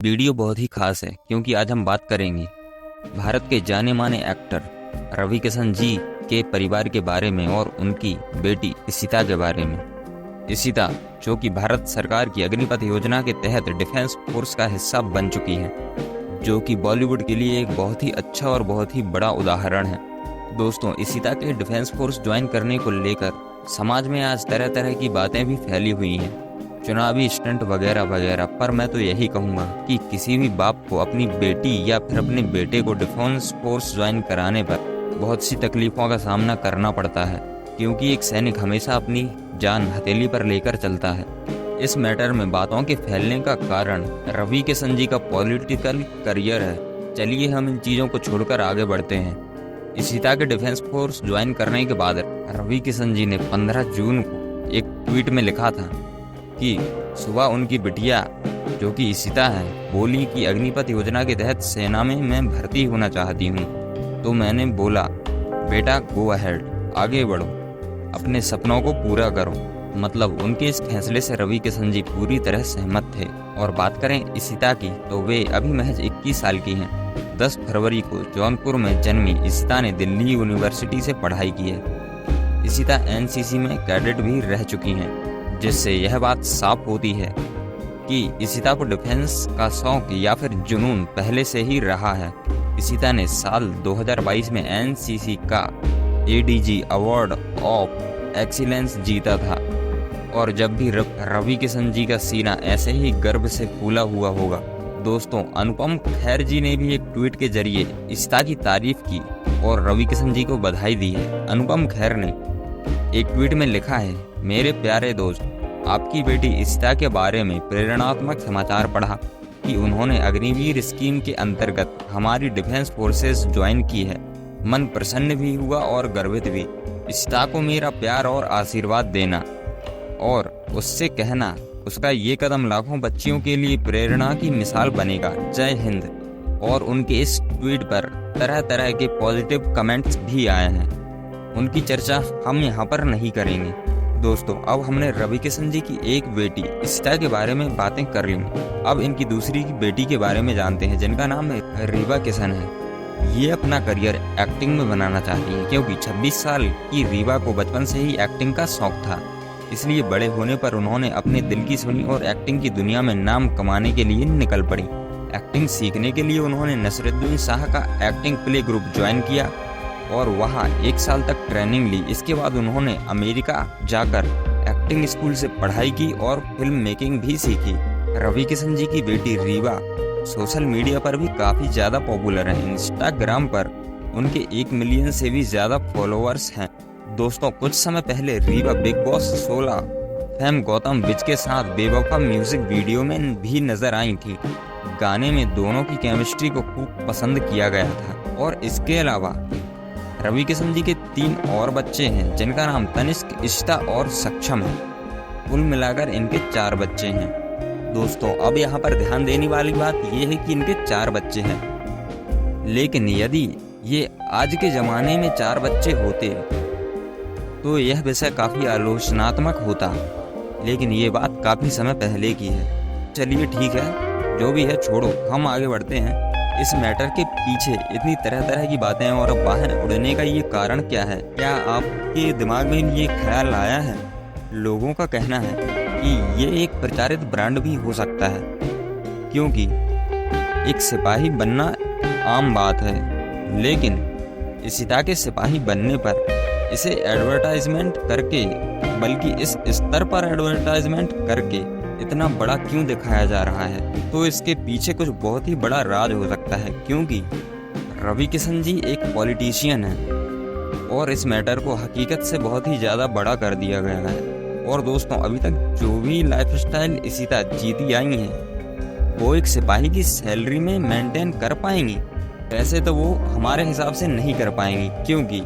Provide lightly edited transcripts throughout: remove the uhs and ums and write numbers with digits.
Video बहुत ही खास है क्योंकि आज हम बात करेंगे भारत के जाने माने एक्टर रवि किशन जी के परिवार के बारे में और उनकी बेटी इशिता के बारे में। इशिता जो कि भारत सरकार की अग्निपथ योजना के तहत डिफेंस फोर्स का हिस्सा बन चुकी है, जो कि बॉलीवुड के लिए एक बहुत ही अच्छा और बहुत ही बड़ा उदाहरण है। दोस्तों, इशिता के डिफेंस फोर्स ज्वाइन करने को लेकर समाज में आज तरह तरह की बातें भी फैली हुई हैं, चुनावी स्टंट वगैरह वगैरह। पर मैं तो यही कहूँगा कि किसी भी बाप को अपनी बेटी या फिर अपने बेटे को डिफेंस फोर्स ज्वाइन कराने पर बहुत सी तकलीफ़ों का सामना करना पड़ता है, क्योंकि एक सैनिक हमेशा अपनी जान हथेली पर लेकर चलता है। इस मैटर में बातों के फैलने का कारण रवि किशन जी का पॉलिटिकल करियर है। चलिए हम इन चीज़ों को छोड़कर आगे बढ़ते हैं। इशिता के डिफेंस फोर्स ज्वाइन करने के बाद रवि किशन जी ने 15 जून को एक ट्वीट में लिखा था कि सुबह उनकी बिटिया जो कि इशिता है बोली कि अग्निपथ योजना के तहत सेना में मैं भर्ती होना चाहती हूँ। तो मैंने बोला, बेटा गो अहेड, आगे बढ़ो, अपने सपनों को पूरा करो। मतलब उनके इस फैसले से रवि किशन जी पूरी तरह सहमत थे। और बात करें इशिता की तो वे अभी महज 21 साल की हैं। 10 फरवरी को जौनपुर में जन्मी इशिता ने दिल्ली यूनिवर्सिटी से पढ़ाई की है। इशिता एनसीसी में कैडेट भी रह चुकी हैं, जिससे यह बात साफ होती है कि इशिता को डिफेंस का शौक या फिर जुनून पहले से ही रहा है। इशिता ने साल 2022 में एनसीसी का एडीजी अवार्ड ऑफ एक्सीलेंस जीता था। और जब भी रवि किशन जी का सीना ऐसे ही गर्व से फूला हुआ होगा। दोस्तों, अनुपम खेर जी ने भी एक ट्वीट के जरिए इशिता की तारीफ की और रवि किशन जी को बधाई दी है। अनुपम खेर ने एक ट्वीट में लिखा है, मेरे प्यारे दोस्त, आपकी बेटी इशिता के बारे में प्रेरणात्मक समाचार पढ़ा कि उन्होंने अग्निवीर स्कीम के अंतर्गत हमारी डिफेंस फोर्सेस ज्वाइन की है। मन प्रसन्न भी हुआ और गर्वित भी। इशिता को मेरा प्यार और आशीर्वाद देना और उससे कहना उसका ये कदम लाखों बच्चियों के लिए प्रेरणा की मिसाल बनेगा। जय हिंद। और उनके इस ट्वीट पर तरह तरह के पॉजिटिव कमेंट्स भी आए हैं। उनकी चर्चा हम यहाँ पर नहीं करेंगे। दोस्तों, अब हमने रवि किशन जी की एक बेटी इशिता के बारे में बातें कर ली। अब इनकी दूसरी बेटी के बारे में जानते हैं, जिनका नाम रीवा किशन है। ये अपना करियर एक्टिंग में बनाना चाहती है, क्योंकि 26 साल की रीवा को बचपन से ही एक्टिंग का शौक था। इसलिए बड़े होने पर उन्होंने अपने दिल की सुनी और एक्टिंग की दुनिया में नाम कमाने के लिए निकल पड़ी। एक्टिंग सीखने के लिए उन्होंने नसरुद्दीन शाह का एक्टिंग प्ले ग्रुप ज्वाइन किया और वहाँ 1 साल तक ट्रेनिंग ली। इसके बाद उन्होंने अमेरिका जाकर एक्टिंग स्कूल से पढ़ाई की और फिल्म मेकिंग भी सीखी। रवि किशन जी की बेटी रीवा सोशल मीडिया पर भी काफ़ी ज़्यादा पॉपुलर है। इंस्टाग्राम पर उनके 1 मिलियन से भी ज़्यादा फॉलोअर्स हैं। दोस्तों, कुछ समय पहले Riva Bigg Boss 16 fame Gautam Vij के साथ बेवफा म्यूजिक वीडियो में भी नजर आई थी। गाने में दोनों की केमिस्ट्री को खूब पसंद किया गया था। और इसके अलावा रवि किशन जी के 3 और बच्चे हैं, जिनका नाम तनिष्क, इशिता और सक्षम है। कुल मिलाकर इनके 4 बच्चे हैं। दोस्तों, अब यहाँ पर ध्यान देने वाली बात यह है कि इनके 4 बच्चे हैं, लेकिन यदि ये आज के ज़माने में 4 बच्चे होते तो यह विषय काफ़ी आलोचनात्मक होता, लेकिन ये बात काफ़ी समय पहले की है। चलिए ठीक है, जो भी है छोड़ो, हम आगे बढ़ते हैं। इस मैटर के पीछे इतनी तरह तरह की बातें और बाहर उड़ने का ये कारण क्या है? क्या आपके दिमाग में ये ख्याल आया है? लोगों का कहना है कि ये एक प्रचारित ब्रांड भी हो सकता है, क्योंकि एक सिपाही बनना आम बात है, लेकिन इशिता के सिपाही बनने पर इसे एडवर्टाइजमेंट करके, बल्कि इस स्तर पर एडवर्टाइजमेंट करके इतना बड़ा क्यों दिखाया जा रहा है? तो इसके पीछे कुछ बहुत ही बड़ा राज हो सकता है, क्योंकि रवि किशन जी एक पॉलिटिशियन है और इस मैटर को हकीकत से बहुत ही ज़्यादा बड़ा कर दिया गया है। और दोस्तों, अभी तक जो भी लाइफस्टाइल इशिता जीती आई हैं, वो एक सिपाही की सैलरी में मेंटेन कर पाएंगी? वैसे तो वो हमारे हिसाब से नहीं कर पाएंगी, क्योंकि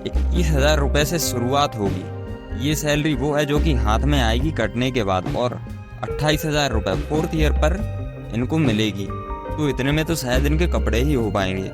21,000 रुपये से शुरुआत होगी। ये सैलरी वो है जो कि हाथ में आएगी कटने के बाद, और 28,000 रुपये 4th ईयर पर इनको मिलेगी। तो इतने में तो शायद इनके कपड़े ही हो पाएंगे।